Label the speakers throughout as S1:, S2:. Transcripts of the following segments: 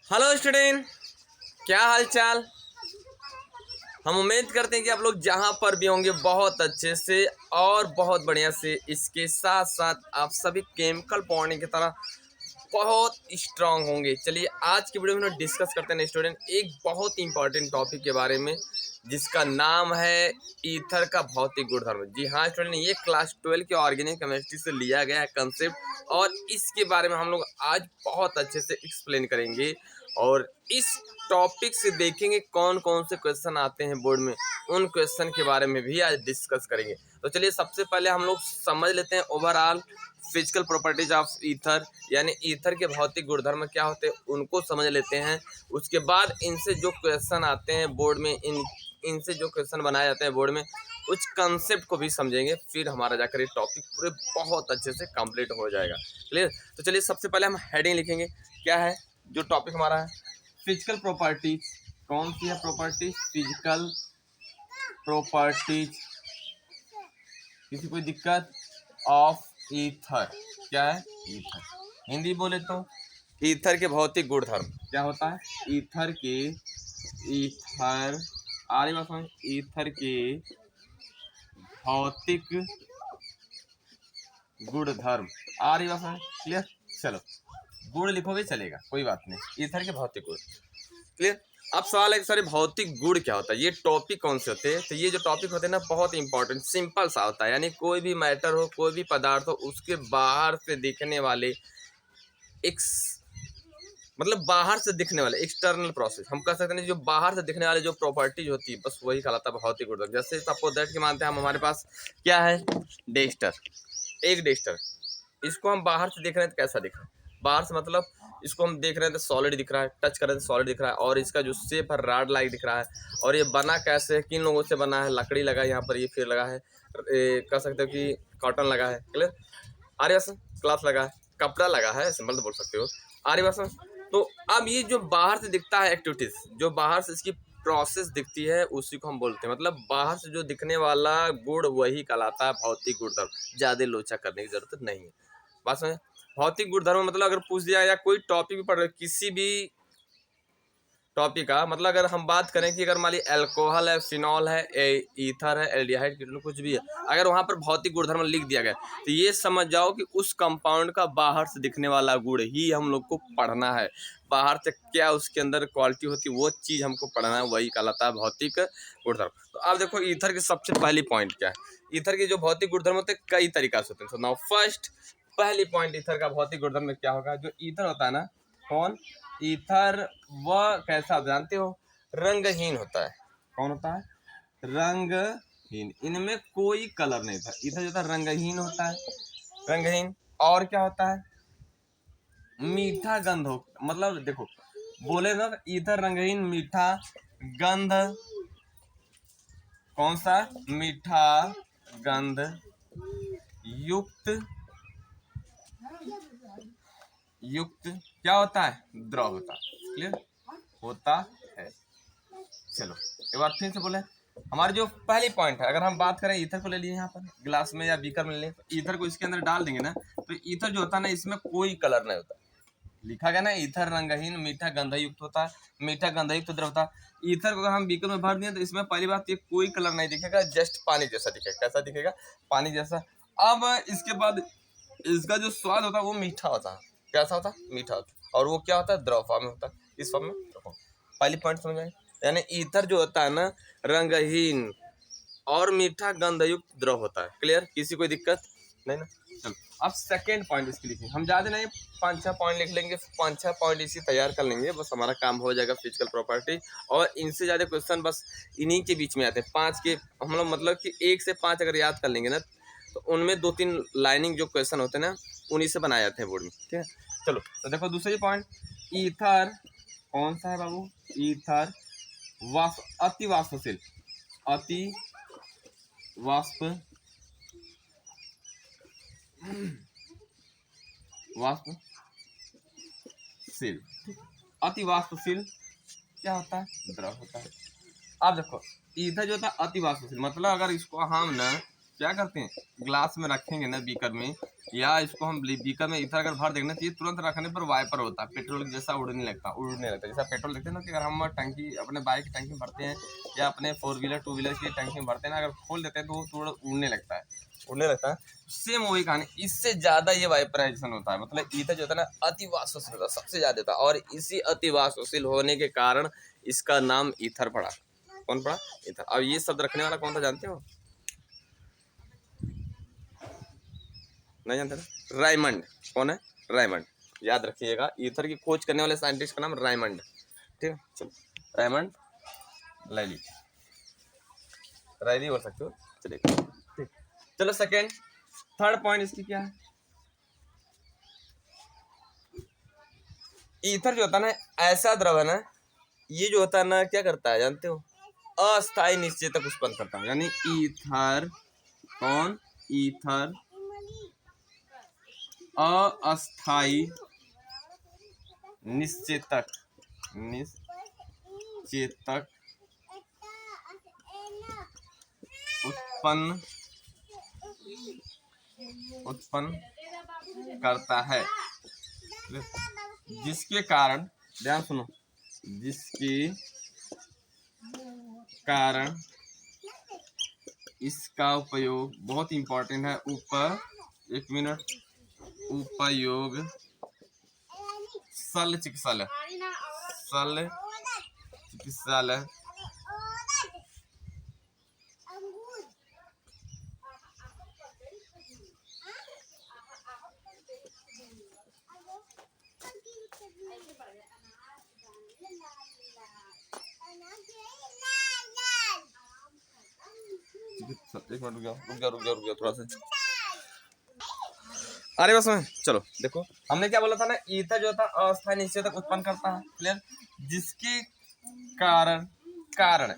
S1: Hello student, क्या हाल चाल। हम उम्मीद करते हैं कि आप लोग जहाँ पर भी होंगे बहुत अच्छे से और बहुत बढ़िया से। इसके साथ साथ आप सभी केमिकल बॉन्डिंग की तरह बहुत स्ट्रांग होंगे। चलिए आज की वीडियो में हम डिस्कस करते हैं स्टूडेंट एक बहुत इंपॉर्टेंट टॉपिक के बारे में, जिसका नाम है ईथर का भौतिक गुणधर्म। जी हाँ स्टूडेंट, ये क्लास 12 के ऑर्गेनिक केमिस्ट्री से लिया गया है कंसेप्ट, और इसके बारे में हम लोग आज बहुत अच्छे से एक्सप्लेन करेंगे। और इस टॉपिक से देखेंगे कौन कौन से क्वेश्चन आते हैं बोर्ड में, उन क्वेश्चन के बारे में भी आज डिस्कस करेंगे। तो चलिए सबसे पहले हम लोग समझ लेते हैं overall physical properties of ether, यानी ईथर के भौतिक गुणधर्म क्या होते हैं उनको समझ लेते हैं। उसके बाद इनसे जो क्वेश्चन आते हैं बोर्ड में, इनसे जो क्वेश्चन बनाए जाते हैं बोर्ड में, उस कंसेप्ट को भी समझेंगे। फिर हमारा जाकर ये टॉपिक पूरे बहुत अच्छे से कंप्लीट हो जाएगा। क्लियर। तो चलिए सबसे पहले हम हेडिंग लिखेंगे। क्या है जो टॉपिक हमारा है? Physical properties. कौन सी है प्रॉपर्टी? Physical properties. किसी कोई दिक्कत? Of ether. क्या है? ईथर। हिंदी बोले तो ईथर के भौतिक गुणधर्म क्या होता है? ईथर आर्य भाषा में ईथर के भौतिक गुणधर्म आर्य भाषा में। क्लियर। चलो गुण लिखोगे चलेगा, कोई बात नहीं। ईथर के भौतिक गुण। क्लियर। अब सवाल है कि सर भौतिक गुण क्या होता है, ये टॉपिक कौन से होते हैं? तो ये जो टॉपिक होते हैं ना बहुत इंपॉर्टेंट, सिंपल सा होता है। यानी कोई भी मैटर हो, कोई भी पदार्थ हो, उसके बाहर से दिखने वाले एक मतलब बाहर से दिखने वाले एक्सटर्नल प्रोसेस हम कह सकते हैं। जो बाहर से दिखने वाले जो प्रॉपर्टीज होती है बस वही कहलाता है भौतिक गुणधर्म। जैसे सपोज दैट के मानते हैं हम, हमारे पास क्या है? डेस्टर। एक डेस्टर, इसको हम बाहर से देख रहे हैं तो कैसा दिख रहा है? बाहर से मतलब इसको हम देख रहे हैं तो सॉलिड दिख रहा है, टच कर रहे हैं तो सॉलिड दिख रहा है, और इसका जो शेप है राड लाइक दिख रहा है। और ये बना कैसे है, किन लोगों से बना है? लकड़ी लगा है यहाँ पर, ये फिर लगा है, कह सकते हो कि कॉटन लगा है। क्लियर। आर्यवासन क्लॉथ लगा है, कपड़ा लगा है, सिंपल तो बोल सकते हो आर्यवासन। तो अब ये जो बाहर से दिखता है एक्टिविटीज, जो बाहर से इसकी प्रोसेस दिखती है उसी को हम बोलते हैं, मतलब बाहर से जो दिखने वाला गुण वही कहलाता है भौतिक गुणधर्म। ज्यादा लोचा करने की जरूरत नहीं है। बात समझे? भौतिक गुणधर्म मतलब अगर पूछ दिया या कोई टॉपिक भी पढ़ रहे किसी भी टॉपिक का, मतलब अगर हम बात करें कि अगर मान ली अल्कोहल है, फिनॉल है, ईथर है, एल्डिहाइड कीटोन कुछ भी है, अगर वहां पर भौतिक गुणधर्म लिख दिया गया तो ये समझ जाओ कि उस कंपाउंड का बाहर से दिखने वाला गुण ही हम लोग को पढ़ना है। बाहर से क्या उसके अंदर क्वालिटी होती है वो चीज हमको पढ़ना है, वही कहलाता है भौतिक गुणधर्म। तो आप देखो ईथर की सबसे पहली पॉइंट क्या है। ईथर के जो भौतिक गुणधर्म होते हैं कई तरीका से होते हैं। नाउ फर्स्ट, पहली पॉइंट ईथर का भौतिक गुणधर्म क्या होगा? जो ईथर होता है ना, कौन? ईथर वह कैसा जानते हो? रंगहीन होता है। कौन होता है? रंगहीन। इनमें कोई कलर नहीं था। ईथर जो था रंगहीन होता है, रंगहीन। और क्या होता है? मीठा गंध हो, मतलब देखो बोले ना ईथर रंगहीन मीठा गंध। कौन सा? मीठा गंध युक्त क्या होता है? द्रव होता है। क्लियर होता है। चलो एक बार फिर से बोले, हमारी जो पहली पॉइंट है, अगर हम बात करें ईथर को ले लिए यहाँ पर गिलास में या बीकर में ले, तो ईथर को इसके अंदर डाल देंगे ना, तो ईथर जो होता है ना इसमें कोई कलर नहीं होता। लिखा गया ना ईथर रंगहीन मीठा गंधयुक्त होता है, मीठा गंधयुक्त द्रव होता है। ईथर को अगर हम बीकर में भर दिए तो इसमें पहली बात ये कोई कलर नहीं दिखेगा, जस्ट पानी जैसा दिखेगा। कैसा दिखेगा? पानी जैसा। अब इसके बाद इसका जो स्वाद होता है वो मीठा होता है। कैसा होता है? मीठा होता है। और वो क्या होता है? द्रव फॉर्म में होता है। इस फॉर्म में द्रव फॉर्म। पहली पॉइंट समझ आए? यानी ईथर जो होता है ना रंगहीन और मीठा गंधयुक्त द्रव होता है। क्लियर? किसी कोई दिक्कत नहीं ना? चलो अब सेकेंड पॉइंट इसकी लिखेंगे। हम ज़्यादा नहीं 5-6 पॉइंट लिख लेंगे, 5-6 पॉइंट इसी तैयार कर लेंगे, बस हमारा काम हो जाएगा फिजिकल प्रॉपर्टी। और इनसे ज़्यादा क्वेश्चन बस इन्हीं के बीच में आते हैं। 5 के हम लोग मतलब कि 1 से 5 अगर याद कर लेंगे ना तो उनमें 2-3 लाइनिंग जो क्वेश्चन होते हैं ना उन्हीं से बनाए जाते हैं बोर्ड में। ठीक है। चलो तो देखो दूसरी पॉइंट, ईथर कौन सा है बाबू? ईथर अति वाष्पशील, अति वाष्पशील अति वाष्पशील क्या होता है? द्रव होता है। अब देखो ईथर जो होता है अति वाष्पशील, मतलब अगर इसको हम ना क्या करते हैं ग्लास में रखेंगे ना बीकर में, या इसको हम बीकर में ईथर अगर भर देंगे तो ये तुरंत रखने पर वाइपर होता है, पेट्रोल जैसा उड़ने लगता है। जैसा पेट्रोल देखते हैं ना कि अगर हम टंकी अपने बाइक की टंकी में भरते हैं या अपने 4 व्हीलर 2 व्हीलर की टंकी में भरते हैं ना, अगर खोल देते हैं तो वो थोड़ा उड़ने लगता है। सेम वही कहानी, इससे ज़्यादा ये वाइपराइजेशन होता है। मतलब ईथर जो होता है ना अति वाष्पशील होता है, सबसे ज़्यादा होता है, और इसी अति वाष्पशील होने के कारण इसका नाम ईथर पड़ा। कौन पड़ा? ईथर। अब ये शब्द रखने वाला कौन था जानते हो? नहीं जानते ना? रायमंड। कौन है? रायमंड। याद रखिएगा, ईथर की खोज करने वाले साइंटिस्ट का नाम रायमंड। ठीक है, चलो रायमंड लैली, रैली बोल सकते हो। चलिए ठीक, चलो सेकेंड थर्ड पॉइंट इसकी क्या है? ईथर जो होता है ना ऐसा द्रव है ना, ये जो होता है ना क्या करता है जानते हो? अस्थायी निश्चेतक उत्पन्न करता है। यानी ईथर, कौन? ईथर अस्थायी निश्चेतक उत्पन्न करता है, जिसके कारण, ध्यान सुनो, जिसके कारण इसका उपयोग, बहुत इंपॉर्टेंट है, एक मिनट, उपयोग शल्य चिकित्सालय एक मिनट रुक जाओ थोड़ा सा। अरे बस में चलो देखो, हमने क्या बोला था ना, ईथर जो था अस्थायी निश्चेतक उत्पन्न करता है। क्लियर? जिसके कारण,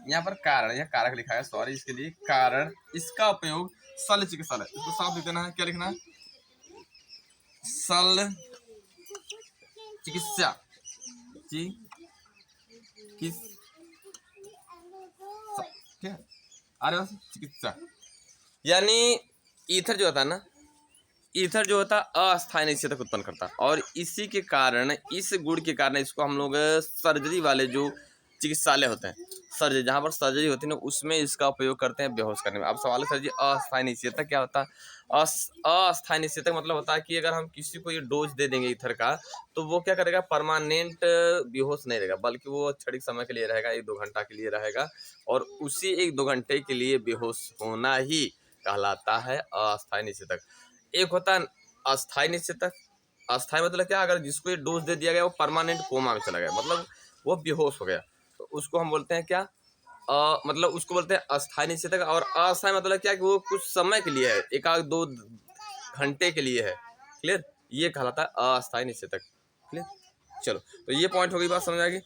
S1: यहाँ पर कारण, यह कारक लिखा है, सॉरी, इसके लिए कारण इसका उपयोग शल्य चिकित्सालय, इसको साफ लिख देना है। क्या लिखना है? शल्य चिकित्सा ठीक है, अरे बस चिकित्सा। यानी ईथर जो होता है ना, ईथर जो होता है अस्थायी निश्चेतक उत्पन्न करता है, और इसी के कारण, इस गुण के कारण इसको हम लोग सर्जरी वाले जो चिकित्सालय होते हैं, सर्जरी, जहाँ पर सर्जरी होती है ना, उसमें इसका उपयोग करते हैं बेहोश करने में। अब सवाल है सर जी अस्थायी निश्चेतक क्या होता है? अस्थायी निश्चेतक मतलब होता है कि अगर हम किसी को ये डोज दे देंगे ईथर का, तो वो क्या करेगा? परमानेंट बेहोश नहीं रहेगा, बल्कि वो क्षणिक समय के लिए रहेगा, 1-2 घंटा के लिए रहेगा, और उसी 1-2 घंटे के लिए बेहोश होना ही कहलाता है अस्थायी निश्चेतक। एक होता है अस्थायी निश्चेतक। अस्थायी मतलब क्या? अगर जिसको ये डोज दे दिया गया वो परमानेंट कोमा में चला गया, मतलब वो बेहोश हो गया, तो उसको हम बोलते हैं क्या? मतलब उसको बोलते हैं अस्थायी निश्चेतक। और अस्थायी मतलब क्या कि वो कुछ समय के लिए है, 1-2 घंटे के लिए है। क्लियर? ये कहलाता है अस्थायी निश्चेतक। क्लियर? चलो, तो ये पॉइंट होगी, बात समझ आ गई।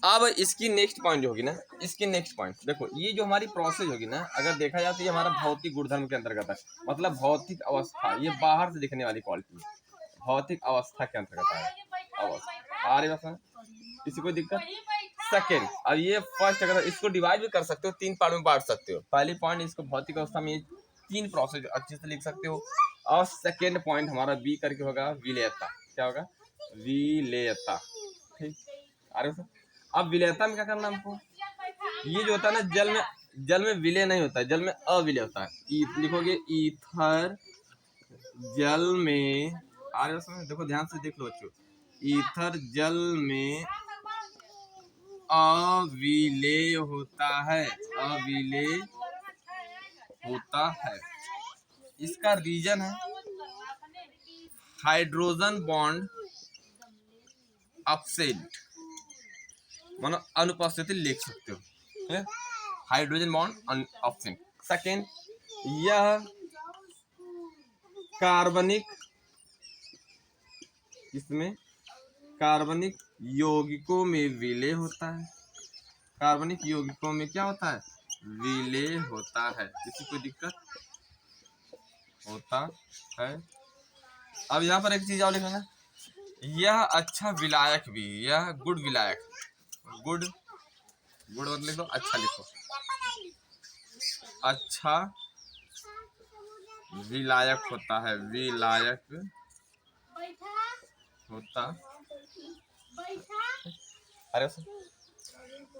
S1: अब इसकी नेक्स्ट पॉइंट जो होगी ना, इसकी नेक्स्ट पॉइंट देखो, ये जो हमारी प्रोसेस होगी ना, अगर देखा जाए तो ये हमारा भौतिक गुणधर्म के अंतर्गत है। मतलब भौतिक अवस्था, ये बाहर से दिखने वाली क्वालिटी है, भौतिक अवस्था के अंतर्गत है। अवस्था आ रही बात, किसी कोई दिक्कत? सेकेंड, अब ये फर्स्ट, अगर इसको डिवाइड भी कर सकते हो, 3 पार्ट में बांट सकते हो। पहली पॉइंट, इसको भौतिक अवस्था में 3 प्रोसेस अच्छे से लिख सकते हो, और सेकेंड पॉइंट हमारा बी करके होगा विलेयता। क्या होगा? विलेयता। ठीक, अरे सर अब विलेयता में क्या करना हमको? ये जो होता है ना, जल में विलय नहीं होता है, जल में अविलय होता है। लिखोगे ईथर जल में, आ रहे हो? देखो ध्यान से देख लो बच्चों, ईथर जल में अविलेय होता है, अविलेय होता है। इसका रीजन है हाइड्रोजन बॉन्ड अपसेट, मानो अनुपस्थिति लिख सकते हो, हाइड्रोजन बॉन्ड अपसेट। सेकेंड, यह कार्बनिक, इसमें कार्बनिक यौगिकों में विलय होता है। कार्बनिक यौगिकों में क्या होता है? विलय होता है। किसी को दिक्कत होता है? अब यहाँ पर एक चीज और लिखना, यह अच्छा विलायक भी, यह गुड विलायक, गुड मतलब लिखो, अच्छा लिखो, अच्छा विलायक होता है, विलायक होता। अरे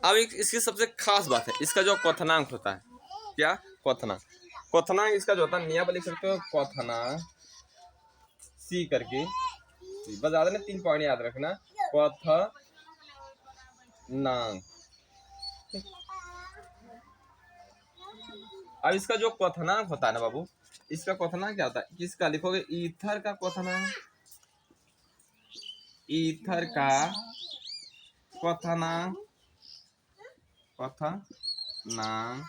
S1: अब इसकी सबसे खास बात है इसका जो क्वथनांक होता है, क्या क्वथनांक, क्वथनांक इसका जो होता है यहाँ पर लिख सकते हो क्वथनांक सी करके, बस ज्यादा नहीं 3 पॉइंट याद रखना, क्वथनांक। अब इसका जो क्वथनांक होता है ना बाबू, इसका क्वथनांक क्या होता है, किसका लिखोगे, ईथर का क्वथनांक, ईथर का क्वथनांक, क्वथनांक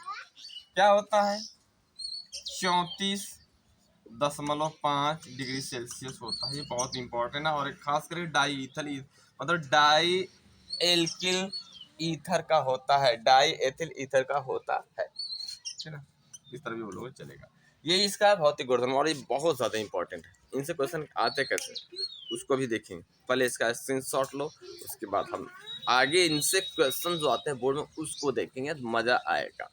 S1: क्या होता है 34.5 डिग्री सेल्सियस होता है। ये बहुत इंपॉर्टेंट है, और खास करके डाई ईथल मतलब डाई एल्किल ईथर का होता है, डाई एथिल ईथर का होता है, ठीक है ना, इस तरह भी बोलोगे चलेगा। ये इसका भौतिक गुणधर्म, और ये बहुत ज़्यादा इंपॉर्टेंट है, इनसे क्वेश्चन आते कैसे उसको भी देखेंगे। पहले इसका स्क्रीनशॉट लो, उसके बाद हम आगे इनसे क्वेश्चन जो आते हैं बोर्ड में उसको देखेंगे, मज़ा आएगा।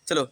S1: चलो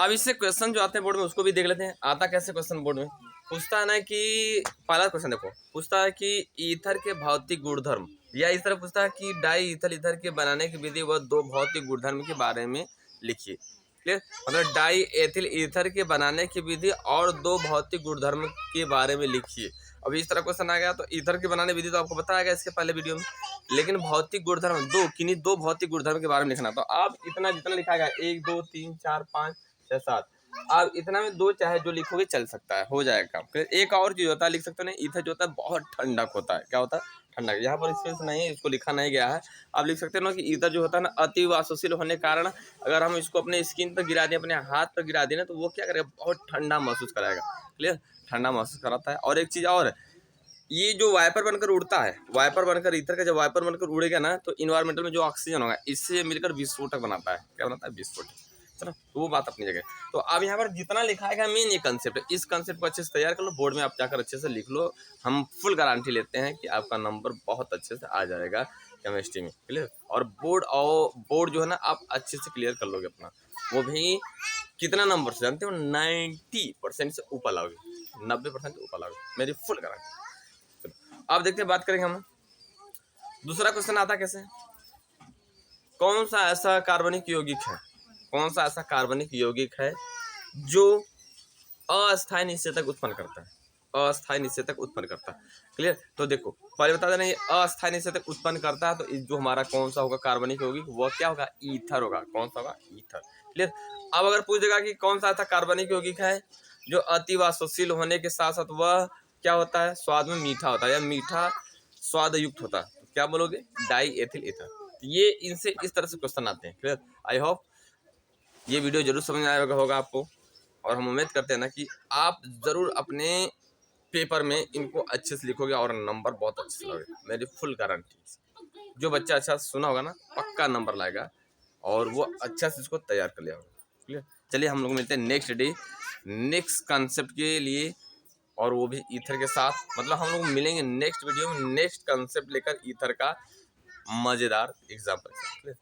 S1: अब इससे क्वेश्चन जो आते हैं बोर्ड में उसको भी देख लेते हैं। आता कैसे क्वेश्चन बोर्ड में पूछता है ना कि पहला क्वेश्चन देखो, पूछता है कि ईथर के भौतिक गुणधर्म, या इस तरह पूछता है कि डाई ईथर ईथर के बनाने की विधि व 2 भौतिक गुणधर्म के बारे में लिखिए। क्लियर, मतलब डाई एथिल ईथर के बनाने की विधि और 2 भौतिक गुणधर्म के बारे में लिखिए। अब इस तरह क्वेश्चन आ गया तो ईथर की बनाने विधि तो आपको बताया गया इसके पहले वीडियो में, लेकिन भौतिक गुणधर्म किन्हीं 2 भौतिक गुणधर्म के बारे में लिखना। तो आप इतना जितना लिखा गया 1 2 3 4 5 6 7, आप इतना में 2 चाहे जो लिखोगे चल सकता है, हो जाएगा काम। फिर एक और चीज होता है लिख सकते हो ना, ईथर जो होता है बहुत ठंडक होता है, क्या होता है ठंडक, यहाँ पर स्पेस नहीं है, इसको लिखा नहीं गया है। आप लिख सकते हो ना कि ईथर जो होता है ना अति वाष्पशील होने के कारण अगर हम इसको अपने स्किन पर गिरा दें, अपने हाथ पर गिरा दें ना, तो वो क्या करेगा, बहुत ठंडा महसूस कराएगा। क्लियर, ठंडा महसूस कराता है। और एक चीज़ और, ये जो वाइपर बनकर उड़ता है, वाइपर बनकर ईथर का जब वाइपर बनकर उड़ेगा ना, तो इन्वायरमेंटल में जो ऑक्सीजन होगा इससे मिलकर विस्फोटक बनाता है, क्या बनाता है, विस्फोटक। चलो तो वो बात अपनी जगह। तो अब यहाँ पर जितना लिखा है मेन ये कंसेप्ट है, इस कंसेप्ट को अच्छे से तैयार कर लो, बोर्ड में आप जाकर अच्छे से लिख लो। हम फुल गारंटी लेते हैं कि आपका नंबर बहुत अच्छे से आ जाएगा केमिस्ट्री में। क्लियर, और बोर्ड जो है ना आप अच्छे से क्लियर कर लोगे अपना, वो भी कितना नंबर से जानते हो, 90% से ऊपर लाओगे, 90% से ऊपर लाओगे, मेरी फुल गारंटी। अब देखते हैं, बात करेंगे हम दूसरा क्वेश्चन आता कैसे, कौन सा ऐसा कार्बनिक यौगिक है, कौन सा ऐसा कार्बनिक यौगिक है जो अस्थायी निषेधक उत्पन्न करता है, अस्थायी निषेधक उत्पन्न करता है। क्लियर, तो देखो पहले बता देना, ये अस्थायी निषेधक उत्पन्न करता है, तो जो हमारा कौन सा होगा कार्बनिक यौगिक, वो क्या होगा, ईथर होगा। कौन सा होगा, ईथर। क्लियर, अब अगर पूछ देगा कि कौन सा ऐसा कार्बनिक यौगिक है जो अति वाष्पशील होने के साथ साथ वह क्या होता है, स्वाद में मीठा होता है या मीठा स्वाद युक्त होता है, तो क्या बोलोगे, डाई एथिल ईथर। ये इनसे इस तरह से क्वेश्चन आते हैं। क्लियर, आई होप ये वीडियो जरूर समझ में आएगा होगा आपको, और हम उम्मीद करते हैं ना कि आप ज़रूर अपने पेपर में इनको अच्छे से लिखोगे और नंबर बहुत अच्छे से लाओगे, मेरी फुल गारंटी। जो बच्चा अच्छा सुना होगा ना पक्का नंबर लाएगा, और वो अच्छा से इसको तैयार कर लिया होगा। क्लियर, चलिए हम लोग मिलते हैं नेक्स्ट डे नेक्स्ट कंसेप्ट के लिए, और वो भी ईथर के साथ। मतलब हम लोग मिलेंगे नेक्स्ट वीडियो में नेक्स्ट कंसेप्ट लेकर ईथर का मज़ेदार एग्जाम्पल।